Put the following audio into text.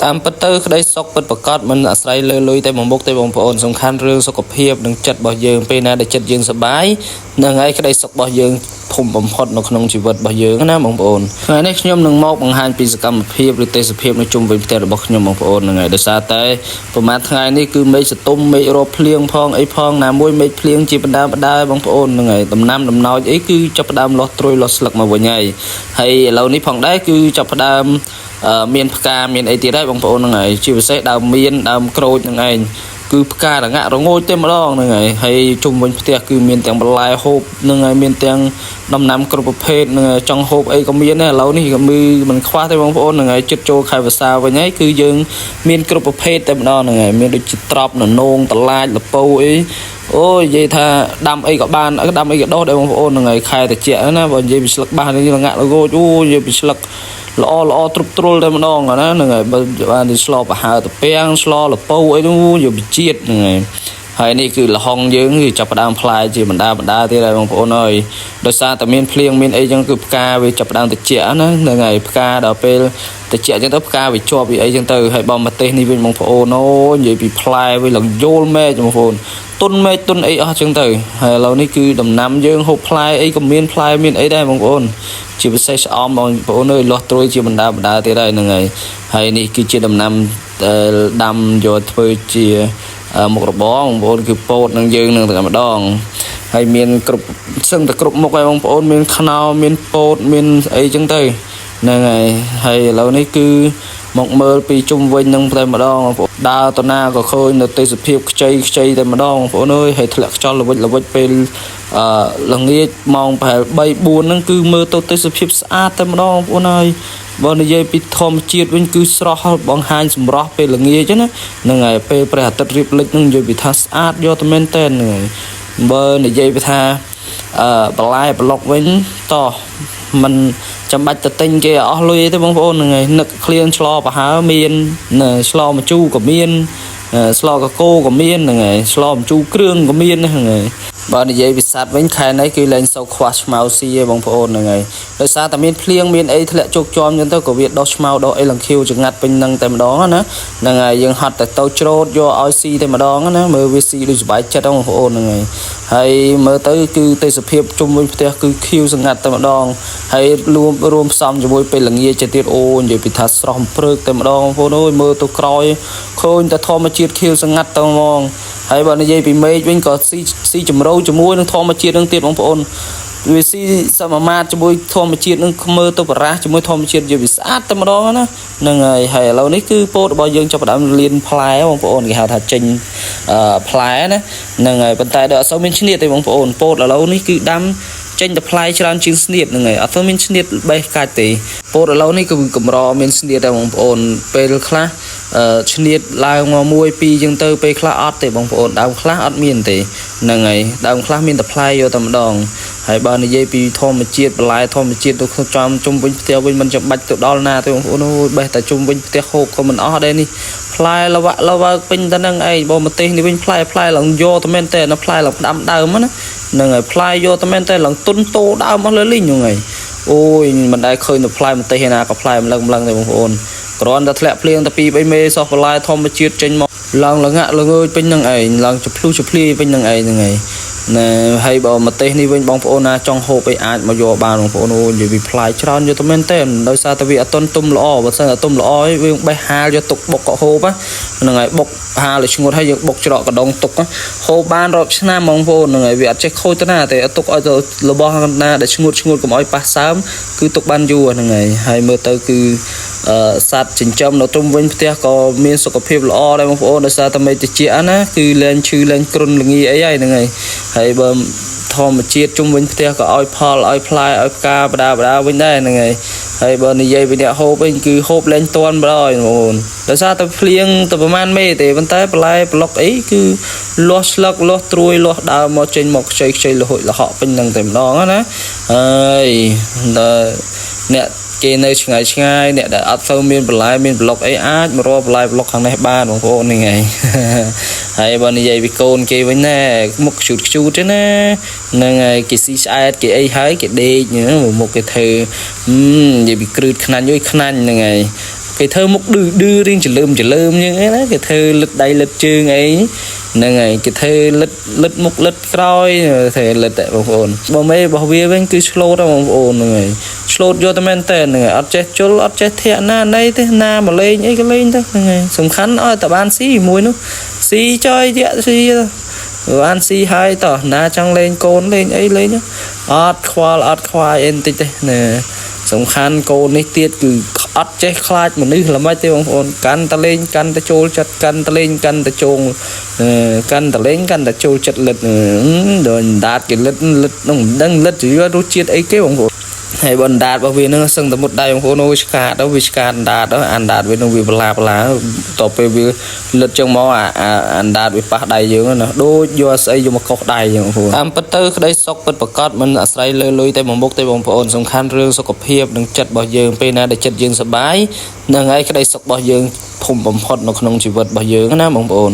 តាមពិតទៅក្តីសុខពិតប្រាកដមិនអាស្រ័យលើលុយតែមួយមុខទេបងប្អូនសំខាន់រឿងសុខភាពនិងចិត្តរបស់យើងពេលណាដែលចិត្តយើងសប្បាយនឹងហើយក្តីសុខរបស់យើងធំបំផុតនៅក្នុងជីវិតរបស់យើងណាបងប្អូនថ្ងៃនេះខ្ញុំនឹងមកបង្ហាញពីសកម្មភាពឬទេសភាពនៅជុំវិញផ្ទះរបស់ខ្ញុំបងប្អូនហ្នឹងហើយដោយសារតែប្រហែលថ្ងៃនេះគឺមេឃសតុំមេឃរកភ្លៀងផងអីផងណាមួយមេឃភ្លៀងជាបណ្ដាបងប្អូនហ្នឹងហើយដំណាំដំណោចអីគឺចាប់ផ្ដើមលាស់ត្រួយលាស់ស្លឹកមកវិញហើយឥឡូវនេះផងដែរគឺចាប់ផ្ដើមមានផ្កាមានអីទៀតហើយបងប្អូនហ្នឹងហើយជាពិសេសដើមមៀនដើមក្រូចហ្នឹងឯងគឺផ្ការងាក់រងូចតែម្ដងហ្នឹងហើយជុំវិញផ្ទះគឺមានទាំងបន្លែហូបហ្នឹងហើយមានទាំងដំណាំគ្រប់ប្រភេទហ្នឹងចង់ហូបអីក៏មានដែរឥឡូវនេះក៏មិនខ្វះទេបងប្អូនហ្នឹងហើយចិត្តចូលខែវស្សាវិញហើយគឺយើងមានគ្រប់ប្រភេទតែម្ដងហ្នឹងហើយមានដូចជាត្រប់ននងតឡាចលពៅអីអូយនិយាយថាដាំអីក៏បានដាំអីក៏ដោះដែរបងប្អូនហ្នឹងហើយខែត្រជាក់ណាបើនិយាយពីស្លឹកបាសនេះងាក់រងូចអូនិយាយពីស្លឹកល្អទ្រុបទ្រុលតែម្ដងណាហ្នឹងហើយបើបានស្លបប្រហើទៅពាំងស្លលពៅអីនោះយកវិជាតិហ្នឹងហើយនេះគឺលហុងយើងគឺចាប់ផ្ដើមផ្លែជាបណ្ដាទៀតហើយបងប្អូនអើយដោយសារតែមានភ្លៀងមានអីចឹងគឺផ្កាវាចាប់ផ្ដើមត្រជាក់ណាហ្នឹងហើយផ្កាដល់ពេលត្រជាក់ចឹងទៅផ្កាវាជាប់វាអីចឹងទៅហើយបើមកទេសនេះវិញបងប្អូនអូនិយាយពីផ្លែវិញឡើងយល់មែបងប្អូនទុនមេឃទុនអីអស់ចឹងទៅហើយឥឡូវនេះគឺដំណាំយើងហូបផ្លែអីក៏មានផ្លែមានអីដែរបងប្អូនជាពិសេសស្អំបងប្អូនអើយលាស់ត្រួយជាបណ្ដាទៀតហើយហ្នឹងហើយនេះគឺជាដំណាំដាំយកធ្វើជាមុខរបរបងប្អូនគឺពោតនឹងយើងនឹងតែម្ដងហើយមានគ្រប់សឹងតែគ្រប់មុខហើយបងប្អូនមានខ្នោមានពោតមានអីចឹងទៅហ្នឹងហើយឥឡូវនេះគឺមកមើលពីជុំវិញនឹងតែម្ដងបងប្អូនដើរទៅណាក៏ឃើញនៅទេសភាពខ្ចីតែម្ដងបងប្អូនអើយហើយធ្លាក់ខ្យល់ល្វិចពេលល្ងាចម៉ោងប្រហែល 3-4 ហ្នឹងគឺមើលទៅទេសភាពស្អាតតែម្ដងបងប្អូនហើយបើនិយាយពីធម្មជាតិវិញគឺស្រស់បង្ហាញសម្រស់ពេលល្ងាចណាហ្នឹងហើយពេលព្រះអាទិត្យរៀបលិចហ្នឹងនិយាយពីថាស្អាតយកតែមែនតើហ្នឹងហើយបើនិយាយពីថាបន្លែប្លុកវិញតោះมันចាំបាច់ទៅទិញគេអស់លុយទេបងប្អូនហ្នឹងហើយនឹកឃ្លៀងឆ្លប្រហើមានឆ្លម្ជូរក៏មានស្លកកូក៏មានហ្នឹងហើយស្លម្ជូរគ្រឿងក៏មានហ្នឹងហើយបើនិយាយពីសัตว์វិញខែនេះគឺលែងសូវខ្វះឆ្មៅស៊ីឯងបងប្អូនហ្នឹងហើយដោយសារតែមានភ្លៀងមានអីធ្លាក់ជោគជាំចឹងទៅក៏វាដុះឆ្មៅដុះអីលង្ខៀវចងាត់ពេញហ្នឹងតែម្ដងណាហ្នឹងហើយយើងហត់តែទៅច្រូតយកឲ្យស៊ីតែម្ដងណាមើលវាស៊ីដូចសុបាយចិត្តបងប្អូនហ្នឹងហើយមើលទៅគឺទេសភាពជុំវិញផ្ទះគឺខៀវសងាត់តែម្ដងហើយរួមផ្សំជាមួយពេលល្ងាចទៀតអូនិយាយពីថាស្រស់ព្រើកតែម្ដងបងប្អូនអើយមើលទៅក្រោយឃើញតែធម្មជាតិខៀវសងាត់តែហ្មងហើយបើនិយាយពីមេឃវិញក៏ស៊ីចម្រូវជាមួយនឹងធម្មជាតិនឹងទៀតបងប្អូនវាស៊ីសមមាត្រជាមួយធម្មជាតិនឹងមើលទៅបរាសជាមួយធម្មជាតិយកវាស្អាតតែម្ដងណាហ្នឹងហើយឥឡូវនេះគឺពោតរបស់យើងចាប់ផ្ដើមលៀនផ្លែបងប្អូនគេហៅថាចេញផ្លែណាហ្នឹងហើយប៉ុន្តែដល់អត់សូវមានឈ្នៀតទេបងប្អូនពោតឥឡូវនេះគឺដាំចេញតែផ្លែច្រើនជាងស្នៀតហ្នឹងហើយអត់សូវមានឈ្នៀតបេះកាច់ទេពោតឥឡូវនេះគឺកម្រមានឈ្នៀតតែបងប្អូនពេលខ្លះឈ្នៀតឡើងមក1 2ចឹងទៅពេលខ្លះអត់ទេបងប្អូនដើមខ្លះអត់មានទេហ្នឹងហើយដើមខ្លះមានតែផ្លែយកតែម្ដងហើយបើនិយាយពីធម្មជាតិបន្លែធម្មជាតិទៅចំជុំវិញផ្ទះវិញមិនចាំបាច់ទៅដល់ណាទេបងប្អូនអូយបេះតែជុំវិញផ្ទះហូបក៏មិនអស់ដែរនេះផ្លែលវ៉ាពេញតែហ្នឹងឯងបើមកទេសនេះវិញផ្លែឡើងយកតែមែនតែផ្លែឡើងផ្ដាំដើមណាហ្នឹងហើយផ្លែយកតែមែនតែឡើងទុនតោដើមអស់លើលីងហ្នឹងហើយអូយមិនដែលឃើញតែផ្លែមកទេសឯណាក៏ផ្លែម្លឹងទេបងប្អូនគ្រាន់តែធ្លាក់ភ្លៀងតែ2-3 មេសោះបន្លែធម្មជាតិចេញមកឡើងល្ងាក់ល្ងើយពេញហ្នឹងឯងឡើងជភ្លុះជភ្លាពេញហ្នឹងឯងហ្នឹងហើយណែហើយបើមកទេសនេះវិញបងប្អូនណាចង់ហូបអីអាចមកយកបានបងប្អូនអូនិយាយពីផ្លែច្រើនយកទៅមែនទេដោយសារតែវាអត់ទុំល្អបើសិនតែទុំល្អវាបេះហាលយកទុកបុកក៏ហូបហ្នឹងហើយបុកហាលឲ្យឈ្ងុតហើយយើងបុកច្រកកដងទុកហូបបានរាប់ឆ្នាំបងប្អូនហ្នឹងហើយវាអត់ចេះខូចទៅណាទេទុកឲ្យទៅរបស់ណាដែលឈ្ងុតកុំឲ្យប៉ះសើមគឺទុកបានយូរហ្នឹងហើយមើលទៅគឺសត្វចិញ្ចឹមនៅជុំវិញផ្ទះក៏មានសុខភាពល្អដែរបងប្អូនដោយសារតែមេតិចណាគឺលែងឈឺលែងគ្រុនល្ងាអីហ្នឹងហើយបើធម្មជាតិជុំវិញផ្ទះក៏ឲ្យផលឲ្យផ្លែឲ្យផ្កាបដាវិញដែរហ្នឹងហើយបើនិយាយពីអ្នកហូបវិញគឺហូបលែងតន់បណ្ដោយបងប្អូនដោយសារតែភ្លៀងទៅប្រហែលមេទេប៉ុន្តែបន្លែប្លុកអីគឺលាស់ស្លឹកលាស់ត្រួយលាស់ដើមមកចេញមកខ្ចីលហុចលហកពេញហ្នឹងតែម្ដងណាហើយដល់អ្នកគេនៅឆ្ងាយអ្នកដែលអត់សូវមានបន្លែមានប្លុកអីអាចមករកបន្លែប្លុកខាងនេះបានបងប្អូនហ្នឹងហើយបើនិយាយពីកូនគេវិញណែមុខខ្ជូតទេណាហ្នឹងហើយគេស៊ីស្អែតគេអីហើយគេដេកមុខគេធ្វើនិយាយពីគ្រឺតខ្នាញ់យយខ្នាញ់ហ្នឹងហើយ cái thơ mục đưa riêng chỉ lơm như thế đó cái thơ lật đầy lật chương ấy nè ngày cái thơ lật mục lật coi thể lật tại bông ồn bao mê bao bia bên cứ slot ra bông ồn này slot vô tầm men tên này ở chết chốt ở chết thiện na đây thế na mà lên ấy cái lên thôi này sầm khăn ơi tập ăn xí mùi nó xí chơi thiện xí rồi ăn xí hai tờ na trăng lên côn lên ấy lên nhá ớt khoa em tít nè sầm khăn côn này tiết cứ ớt chết khai mà nữ là mấy tiêu bông ồn căn ta lên căn ta trôi chặt căn ta lên căn ta trôn căn ta lên căn ta trôi chặt lật rồi đạt cái lật đang lật chỉ có rút chiết ấy cái bông ồn hay bọn đạt bảo vì nó sưng tới một đây bông ồn cả đó vì cả đạt đó ăn đạt với nó vì bla tập về vì lật trong máu ăn đạt vì phát đầy dưới nó đôi do xây vô một cọc đầy như bông ồn bắt tới đây sốc bắt bật cát mình xây lôi tay bông bốc tay bông ồn song khăn rương sốc cọp hiệp đừng chặt bảo dương pe na để chặt dương sờ bái nâng ấy cái đây sốc bảo dương phùng bấm phật nó không chỉ vật bảo dươngนะบางคน